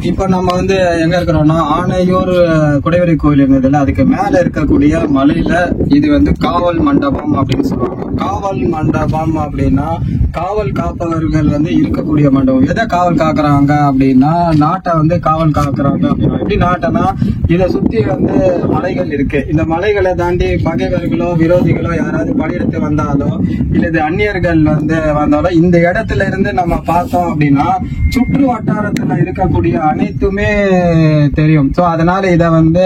இப்ப நம்ம வந்து எங்க இருக்கிறோம்னா ஆனையூர் குடைவரை கோயில் இருந்ததுல அதுக்கு மேல இருக்கக்கூடிய மலையில இது வந்து காவல் மண்டபம் அப்படின்னு சொல்லுவாங்க. காவல் மண்டபம் அப்படின்னா காவல் காப்பவர்கள் வந்து இருக்கக்கூடிய மண்டபம். எதை காவல் காக்குறாங்க அப்படின்னா நாட்டை வந்து காவல் காக்குறாங்க அப்படின்னா எப்படி நாட்டைனா இதை சுத்தி வந்து மலைகள் இருக்கு. இந்த மலைகளை தாண்டி பகைவர்களோ விரோதிகளோ யாராவது படையெடுத்து வந்தாலோ இல்லது அந்நியர்கள் வந்து வந்தாலோ இந்த இடத்துல இருந்து நம்ம பார்த்தோம் அப்படின்னா சுற்று வட்டாரத்துல இருக்கக்கூடிய அனைத்துமே தெரியும். சோ அதனால இத வந்து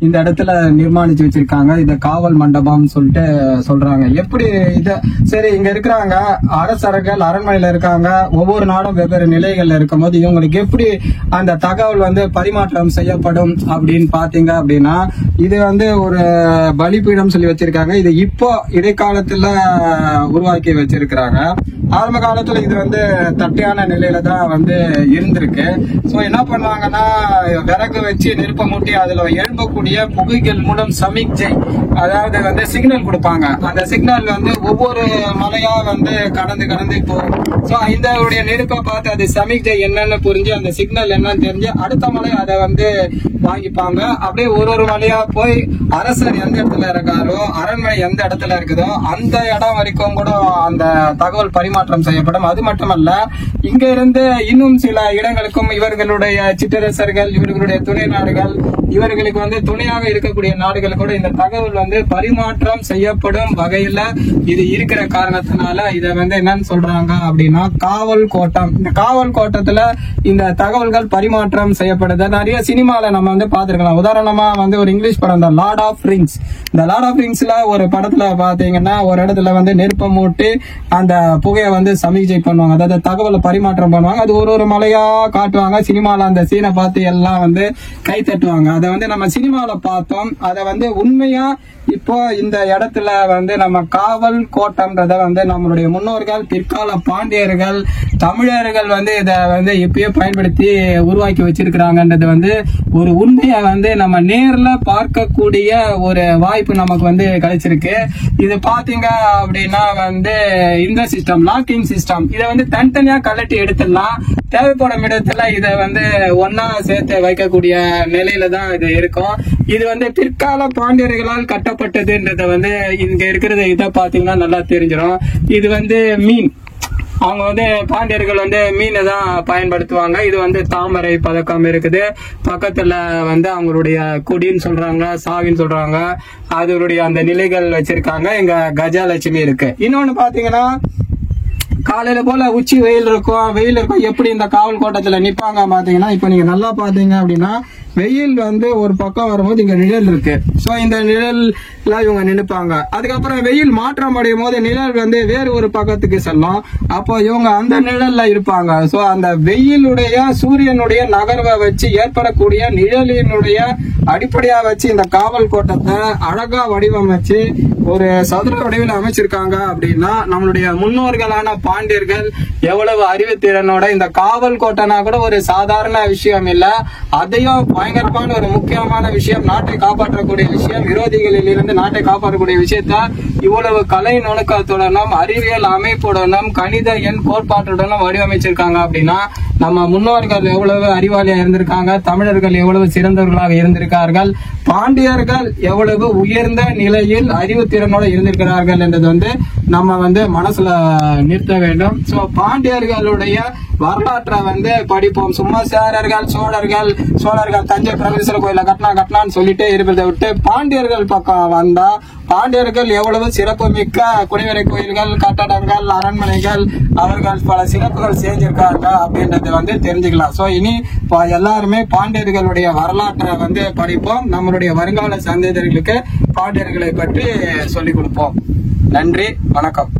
இந்த இடத்துல நிர்மாணிச்சு வச்சிருக்காங்க. இத காவல் மண்டபம் சொல்லிட்டு சொல்றாங்க. எப்படி இத சரி இங்க இருக்கிறாங்க அரசர்கள் அரண்மனையில இருக்காங்க. ஒவ்வொரு நாடும் வெவ்வேறு நிலைகள்ல இருக்கும் போது இவங்களுக்கு எப்படி அந்த தகவல் வந்து பரிமாற்றம் செய்யப்படும் அப்படின்னு பாத்தீங்க அப்படின்னா இது வந்து ஒரு பலிபீடம் சொல்லி வச்சிருக்காங்க. இது இப்போ இடைக்காலத்துல உருவாக்கி வச்சிருக்கிறாங்க. ஆரம்ப காலத்துல இது வந்து தட்டையான நிலையில தான் வந்து இருந்திருக்கு. சோ என்ன பண்ணுவாங்கன்னா விறகு வச்சு நெருப்ப மூட்டி அதுல எழும்பக்கூடிய புகைகள் மூலம் சமிக்ஜை அதாவது வந்து சிக்னல் கொடுப்பாங்க. அந்த சிக்னல் வந்து ஒவ்வொரு மலையா வந்து கடந்து போகும். சோ இந்த நெருப்பை பார்த்து அது சமிக்ஜை என்னன்னு புரிஞ்சு அந்த சிக்னல் என்னன்னு தெரிஞ்சு அடுத்த மலை அதை வந்து வாங்கிப்பாங்க. அப்படியே ஒரு மலையா போய் அரசர் எந்த இடத்துல இருக்காரோ அரண்மனை எந்த இடத்துல இருக்குதோ அந்த இடம் வரைக்கும் கூட அந்த தகவல் பரிமாற்றம் செய்யப்படும். அது மட்டுமல்ல இங்க இருந்து இன்னும் சில இடங்களுக்கும் இவர்களுடைய சிற்றரசர்கள் இவர்களுடைய துணை நாடுகள் இவர்களுக்கு வந்து துணையாக இருக்கக்கூடிய நாடுகள் கூட இந்த தகவல் வந்து பரிமாற்றம் செய்யப்படும் வகையில இது இருக்கிற காரணத்தினால இத வந்து என்னன்னு சொல்றாங்க அப்படின்னா காவல் கோட்டம். இந்த காவல் கோட்டத்துல இந்த தகவல்கள் பரிமாற்றம் செய்யப்படுது. நிறைய சினிமால நம்ம வந்து பாத்துருக்கலாம். உதாரணமா வந்து ஒரு இங்கிலீஷ் படம் இந்த லார்ட் ஆஃப் ரிங்ஸ். இந்த லார்ட் ஆஃப் ரிங்ஸ்ல ஒரு படத்துல பாத்தீங்கன்னா ஒரு இடத்துல வந்து நெருப்ப மூட்டி அந்த புகையை வந்து சமிக்ஜை பண்ணுவாங்க. அதாவது தகவலை பரிமாற்றம் பண்ணுவாங்க. அது ஒரு மலையா காட்டுவாங்க. சினிமால அந்த சீனை பார்த்து எல்லாம் வந்து கை தட்டுவாங்க. அதை வந்து நம்ம சினிமால பார்த்தோம். அதை வந்து உண்மையா இப்போ இந்த இடத்துல வந்து நம்ம காவல் கோட்டம்ன்றத வந்து நம்மளுடைய முன்னோர்கள் பிற்கால பாண்டியர்கள் தமிழர்கள் வந்து இத வந்து இப்பயே பயன்படுத்தி உருவாக்கி வச்சிருக்கிறாங்கன்றது வந்து ஒரு உண்மையை வந்து நம்ம நேர்ல பார்க்கக்கூடிய ஒரு வாய்ப்பு நமக்கு வந்து கிடைச்சிருக்கு. இது பாத்தீங்க அப்படின்னா வந்து இந்த சிஸ்டம் லாக்கிங் சிஸ்டம் இதை வந்து தனித்தனியா கலட்டி எடுத்துடலாம். தேவைப்படும் இடத்துல இதை வந்து ஒன்னா சேர்த்து வைக்கக்கூடிய நிலையில தான் இது இருக்கும். இது வந்து பிற்கால பாண்டியர்களால் கட்டப்பட்டதுன்றத வந்து இங்க இருக்கிறத இதை பாத்தீங்கன்னா நல்லா தெரிஞ்சிடும். இது வந்து மீன் அவங்க வந்து பாண்டியர்கள் வந்து மீனை தான் பயன்படுத்துவாங்க. இது வந்து தாமரை பதக்கம் இருக்குது. பக்கத்துல வந்து அவங்களுடைய கொடின்னு சொல்றாங்க சாவின்னு சொல்றாங்க. அதனுடைய அந்த நிலைகள் வச்சிருக்காங்க. இங்க கஜலட்சுமி இருக்கு. இன்னொன்னு பாத்தீங்கன்னா காலையில போல உச்சி வெயில் இருக்கும். எப்படி இந்த காவல் கோட்டத்துல நிப்பாங்க பாத்தீங்கன்னா இப்ப நீங்க நல்லா பாத்தீங்க அப்படின்னா வெயில் வந்து ஒரு பக்கம் வரும்போது இங்க நிழல் இருக்கு. சோ இந்த நிழல்ல இவங்க நினைப்பாங்க. அதுக்கப்புறம் வெயில் மாற்றம் அடையும் போது நிழல் வந்து வேறு ஒரு பக்கத்துக்கு செல்லும். அப்போ இவங்க அந்த நிழல்ல இருப்பாங்க. சோ அந்த வெயிலுடைய சூரியனுடைய நகர்வை வச்சு ஏற்படக்கூடிய நிழலினுடைய அடிப்படையா வச்சு இந்த காவல் கோட்டத்தை அழகா வடிவமைச்சு ஒரு சதுர வடிவில் அமைச்சிருக்காங்க. அப்படின்னா நம்மளுடைய முன்னோர்களான பாண்டியர்கள் எவ்வளவு அறிவுத்திறனோட இந்த காவல் கோட்டைனா கூட ஒரு சாதாரண விஷயம் இல்ல. அதையும் பயங்கரமான ஒரு முக்கியமான விஷயம் நாட்டை காப்பாற்றக்கூடிய விஷயம் விரோதிகளில் இருந்து நாட்டை காப்பாற்றக்கூடிய விஷயத்த இவ்வளவு கலை நுணுக்கத்துடனும் அறிவியல் அமைப்புடனும் கணித எண் கோட்பாட்டுடனும் வடிவமைச்சிருக்காங்க. அப்படின்னா நம்ம முன்னோர்கள் எவ்வளவு அறிவாளியா இருந்திருக்காங்க. தமிழர்கள் எவ்வளவு சிறந்தவர்களாக இருந்திருக்கார்கள். பாண்டியர்கள் எவ்வளவு உயர்ந்த நிலையில் அறிவுத்திறனோட இருந்திருக்கிறார்கள் என்றது வந்து நம்ம வந்து மனசுல நிறுத்த வேண்டும். சோ பாண்டியர்களுடைய வரலாற்றை வந்து படிப்போம். சும்மா சேரர்கள் சோழர்கள் தஞ்சை பிரகதீஸ்வரர் கோயில கட்டினான்னு சொல்லிட்டே இருப்பதை விட்டு பாண்டியர்கள் பக்கம் வந்தா பாண்டியர்கள் எவ்வளவு சிறப்பு மிக்க குடைவரை கோயில்கள் கட்டடங்கள் அரண்மனைகள் அவர்கள் பல சிறப்புகள் செஞ்சிருக்காங்க அப்படின்றத வந்து தெரிஞ்சுக்கலாம். சோ இனி எல்லாருமே பாண்டியர்களுடைய வரலாற்றை வந்து படிப்போம். நம்மளுடைய வருங்கால சந்ததிகளுக்கு பாண்டியர்களை பற்றி சொல்லிக் கொடுப்போம். நன்றி, வணக்கம்.